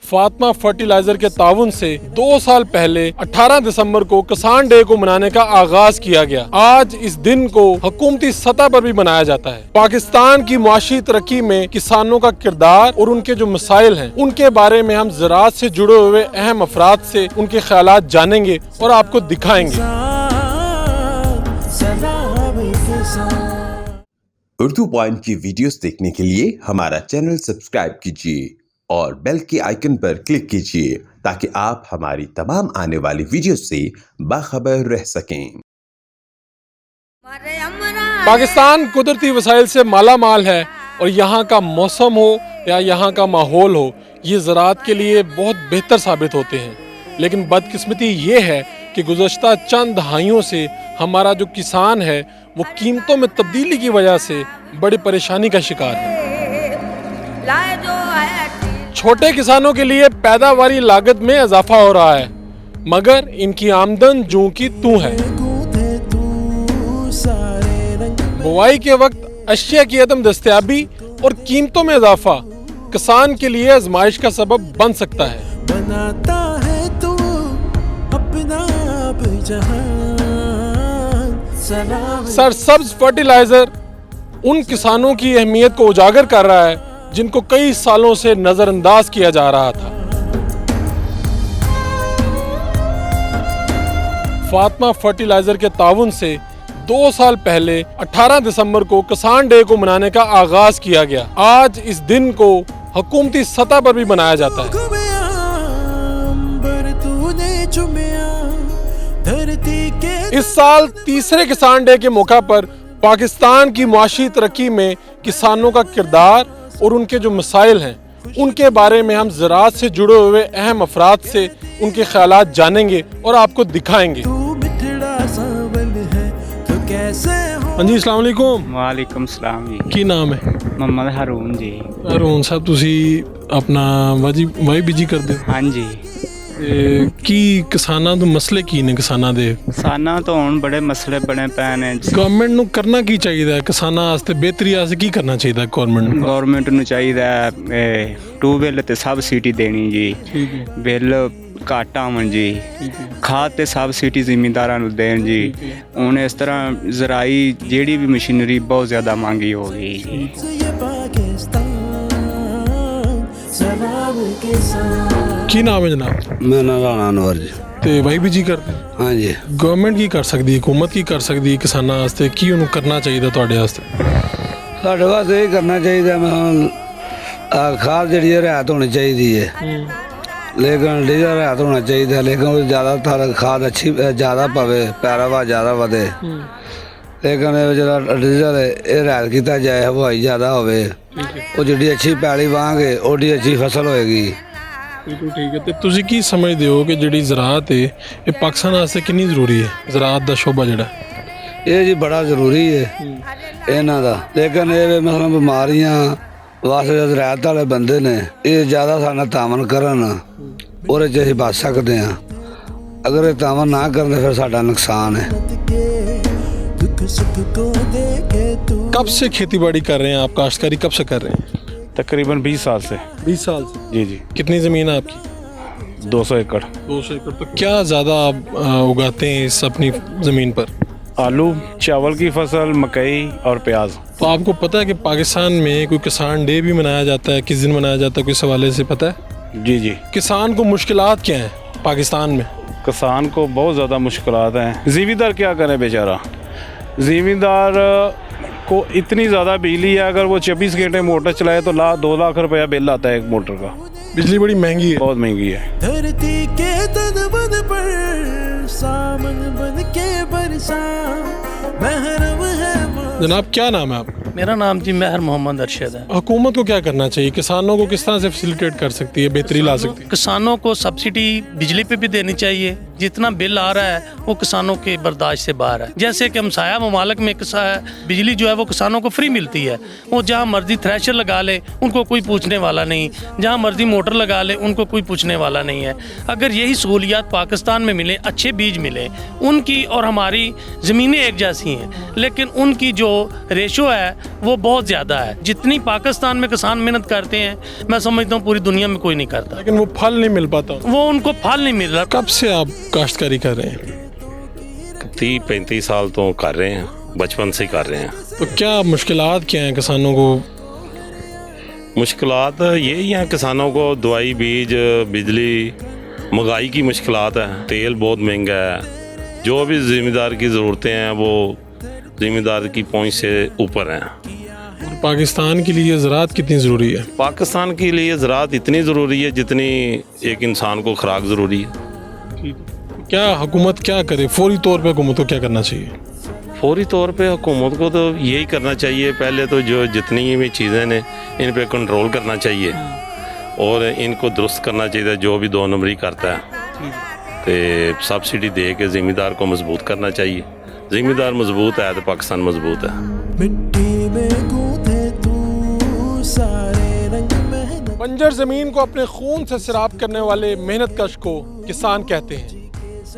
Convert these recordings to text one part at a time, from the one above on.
Fatima fertiliser के ताउन से 2 साल पहले 18 दिसंबर को किसान डे को मनाने का आगाज किया गया। आज इस दिन को हुकूमती सतह पर भी मनाया जाता है। पाकिस्तान की मुआशी तरक्की में किसानों का किरदार और उनके जो मसाइल हैं उनके बारे में हम ज़राअत से जुड़े हुए अहम अफराद से उनके ख्यालात जानेंगे और आपको दिखाएंगे। उर्दू पॉइंट की वीडियोस देखने के लिए हमारा चैनल सब्सक्राइब कीजिए और बेल के आइकन पर क्लिक कीजिए ताकि आप हमारी तमाम आने वाली वीडियो से बाखबर रह सकें। पाकिस्तान कुदरती वसाइल से माला माल है और यहाँ का मौसम हो या यहाँ का माहौल हो, ये ज़राअत के लिए बहुत बेहतर साबित होते हैं। लेकिन बदकिस्मती ये है कि गुज़श्ता चंद दहाइयों से हमारा जो किसान है वो कीमतों में तब्दीली की वजह से बड़ी परेशानी का शिकार है। छोटे किसानों के लिए पैदावारी लागत में इजाफा हो रहा है, मगर इनकी आमदन जूं की तूं है। बुआई के वक्त अशिया की अदम दस्तयाबी और कीमतों में इजाफा किसान के लिए आजमाइश का सबब बन सकता है। बनाता है तू अपना सरसब्ज फर्टिलाइजर उन किसानों की अहमियत को उजागर कर रहा है जिनको कई सालों से नजरअंदाज किया जा रहा था। फातिमा फर्टिलाइजर के ताउन से 2 साल पहले 18 दिसंबर को किसान डे को मनाने का आगाज किया गया। आज इस दिन को हुकूमती सतह पर भी मनाया जाता है। इस साल तीसरे किसान डे के मौका पर पाकिस्तान की मुआशी तरक्की में किसानों का किरदार और उनके जो मसाइल हैं उनके बारे में हम ज़राअत से जुड़े हुए अहम अफराद से उनके ख्यालात जानेंगे और आपको दिखाएंगे। हाँ जी, अस्सलाम वालेकुम। वालेकुम सलाम जी। की नाम है? मोहम्मद हारून जी। हारून साहब, तुसी अपना वाई बिजी कर दे? हाँ जी। की किसानां दे मसले की ने? किसानां दे तो हुण बड़े मसले बने पै ने। गवर्नमेंट नूं करना की चाहिए? किसानां वास्ते बेहतरी वास्ते की करना चाहिए गवर्नमेंट नूं चाहिए ट्यूबवेल ते सबसिडी देनी जी। बिल घट आवन जी। खाद ते सबसिडी जिमींदारां नूं देण जी। हुण इस तरह ज़राई जेहड़ी भी मशीनरी बहुत ज़्यादा महंगी हो गई जी। की नाम है जनाब? मेरा नाम राणा अनवर जी। ते वाई बिजी करते? हाँ जी। गवर्नमेंट की कर सकती है, हुकूमत की कर सकती है किसानां वास्ते? की उन्होंने करना चाहिए तुहाडे वास्ते? साढ़े वास्ते ये करना चाहिए, मैं खाद जी रियायत होनी चाहिए है, लेकिन डीजल रियायत होना चाहिए, लेकिन ज़्यादातर खाद अच्छी ज़्यादा पवे, पैदावार ज़्यादा वधे। लेकिन जो डीजल ये रियायत किया जाए, हवाई ज़्यादा होवे, वो जी अच्छी पैली वांगे ओडी अच्छी फसल होएगी। बिल्कुल ठीक है। तो तुसी की समझते हो कि जी ज़राअत है ये पाकिस्तान वास्ते कितनी जरूरी है? ज़राअत का शोबा जड़ा ये जी बड़ा जरूरी है इन्हां दा, लेकिन ये मतलब बीमारियां वास्ते ज़राअत वाले बंदे ने ये ज़्यादा साडा तामन करन और असीं बच सकते हैं। अगर ये तामन ना करन फिर साडा नुकसान है। कब से खेती बाड़ी कर रहे हैं आप? काश्तकारी कब से कर रहे हैं? तकरीबन 20 साल से। 20 साल से? जी जी। कितनी ज़मीन है आपकी? 200 एकड़। 200 एकड़। तो क्या ज़्यादा आप उगाते हैं इस अपनी ज़मीन पर? आलू, चावल की फसल, मकई और प्याज। तो आपको पता है कि पाकिस्तान में कोई किसान डे भी मनाया जाता है? किस दिन मनाया जाता है, कोई हवाले से पता है? जी जी। किसान को मुश्किलात क्या हैं पाकिस्तान में? किसान को बहुत ज़्यादा मुश्किलात हैं। ज़मींदार क्या करें बेचारा? ज़मींदार को इतनी ज़्यादा बिजली है, अगर वो 24 घंटे मोटर चलाए तो 2 लाख रुपया बिल आता है एक मोटर का। बिजली बड़ी महंगी है। बहुत महंगी है। धरती के तन बन पर सामन बन के बरसा महरम है। जनाब क्या नाम है आपका? मेरा नाम जी महर मोहम्मद अरशद है। हुकूमत को क्या करना चाहिए? किसानों को किस तरह से फैसिलिटेट कर सकती है, बेहतरी ला सकती है? किसानों को सब्सिडी बिजली पे भी देनी चाहिए। जितना बिल आ रहा है वो किसानों के बर्दाश्त से बाहर है। जैसे कि हमसाया ममालिक में बिजली जो है वो किसानों को फ्री मिलती है। वो जहाँ मर्जी थ्रेशर लगा ले उनको कोई पूछने वाला नहीं, जहाँ मर्जी मोटर लगा ले उनको कोई पूछने वाला नहीं है। अगर यही सहूलियात पाकिस्तान में मिले, अच्छे बीज मिले, उनकी और हमारी ज़मीनें एक जैसी ऐसी हैं, लेकिन उनकी जो रेशो है वो बहुत ज़्यादा है। जितनी पाकिस्तान में किसान मेहनत करते हैं, मैं समझता हूँ पूरी दुनिया में कोई नहीं करता। लेकिन वो फल नहीं मिल पाता। वो उनको फल नहीं मिल रहा। कब से आप काश्तकारी कर रहे हैं? 30-35 साल तो कर रहे हैं, बचपन से ही कर रहे हैं। तो क्या मुश्किलात क्या हैं किसानों को? मुश्किलात यही हैं किसानों को, दवाई, बीज, बिजली, महंगाई की मुश्किलात है, तेल बहुत महंगा है। जो भी ज़िम्मेदार की ज़रूरतें हैं वो ज़िम्मेदार की पहुंच से ऊपर हैं। और पाकिस्तान के लिए ज़राअत कितनी ज़रूरी है? पाकिस्तान के लिए ज़राअत इतनी ज़रूरी है जितनी एक इंसान को खुराक ज़रूरी है। क्या हुकूमत क्या करे? फौरी तौर पे हुकूमत को क्या करना चाहिए? फौरी तौर पे हुकूमत को तो यही करना चाहिए, पहले तो जो जितनी भी चीज़ें ने इन पे कंट्रोल करना चाहिए और इनको दुरुस्त करना चाहिए। जो भी 2 नंबरी करता है तो सब्सिडी दे के ज़िम्मेदार को मजबूत करना चाहिए। ज़िम्मेदार मजबूत है तो पाकिस्तान मजबूत है। मिट्टी में गूंथे तू सारे रंग मेहनत। बंजर ज़मीन को अपने खून से सैराब करने वाले मेहनत कश को किसान कहते हैं।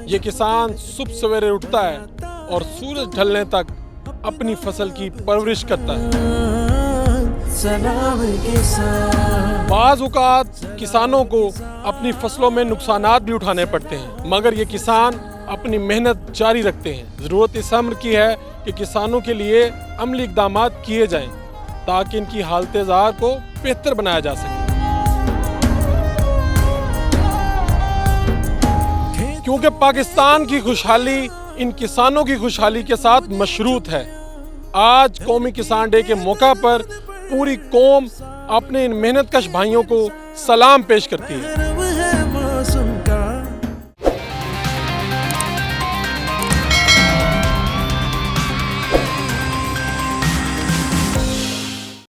ये किसान सुबह सवेरे उठता है और सूरज ढलने तक अपनी फसल की परवरिश करता है। सलाम के साथ बाज़ औक़ात किसानों को अपनी फसलों में नुकसानात भी उठाने पड़ते हैं, मगर ये किसान अपनी मेहनत जारी रखते हैं। ज़रूरत इस अम्र की है कि किसानों के लिए अमली इक़दामात किए जाएं ताकि इनकी हालत ज़ार को बेहतर बनाया जा सके। क्योंकि पाकिस्तान की खुशहाली इन किसानों की खुशहाली के साथ मशरूत है। आज कौमी किसान डे के मौका पर पूरी कौम अपने इन मेहनतकश भाइयों को सलाम पेश करती है।